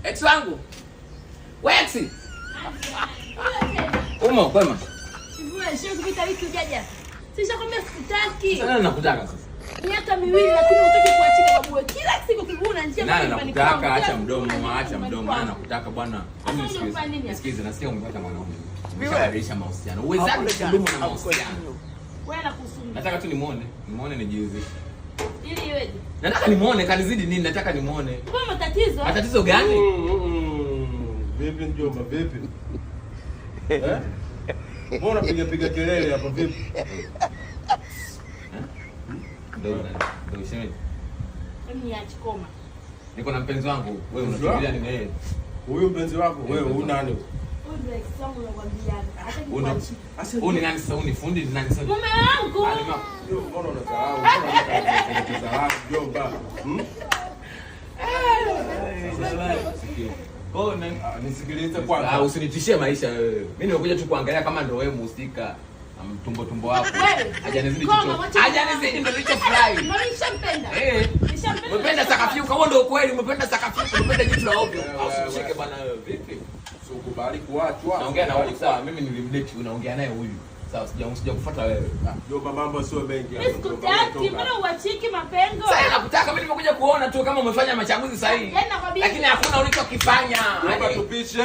Ex wangu. Wex. Umo kwema. Sivyo sio kupita wiki ujaja. Sisha kwambia sikutaki. Sana nakutaka sasa. Miaka miwili lakini unataka kuachika babu. Kila siku kibuna njia mbali nyumbani kwangu. Nataka acha mdomo, acha mdomo. Ana nakutaka bwana. Nisikize, nasikia umepata mwanaume. Umesharisha mahusiano. Uwezaje kudumu na mahusiano? Wewe nakusumbua. Nataka tu nimuone nijiuzishe. Ili iweje? Nataka nimuone kanizidi nini? Nataka nimuone. Kwa matatizo? Matatizo gani? Vipi njomba, vipi? Mbona piga kelele hapa vipi? Ndio shemeji. Mimi niache koma. Niko na mpenzi wangu. Wewe unafikiria nini yeye? Huyu mpenzi wako wewe una nani? Huyu ndio ex wangu nakwambia. Hata kikwambia. Huyu ni nani sasa? Huyu ni fundi ni nani sasa? Mume wangu. Ndio mbona unasahau? Njomba. Nisikilize kwanza. Usinitishie maisha wewe. Mimi nimekuja tu kuangalia kama ndio wewe mhusika. Tumbo wako. Hajanizidi chochote. Hajanizidi ndio nilichofurahi. Mimi nishampenda. Nishampenda. Umependa sakafyuka, huo ndio kweli. Umependa sakafyuka, umependa jitu la ovyo. Usishike bwana wewe. Vipi? Usikubali kuachwa. Naongea na huyu sawa, mimi nilimdate, unaongea naye huyu. Sawa, sijakufuata wewe. Njomba mambo sio mengi hapo. Sikutaki, mbona uachiki mapengo? Sasa nakutaka, mimi nimekuja kuona tu kama umefanya machaguzi sahihi. Lakini hakuna ulichokifanya. Njomba tupishe.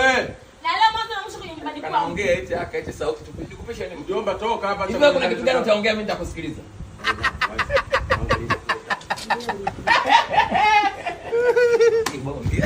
Na leo mwanzo namusha kwenye nyumbani kwangu. Anaongea eti eti sauti tukupishe nini? Njomba toka hapa. Hivi kuna kitu gani utaongea mimi nitakusikiliza? Kibonge.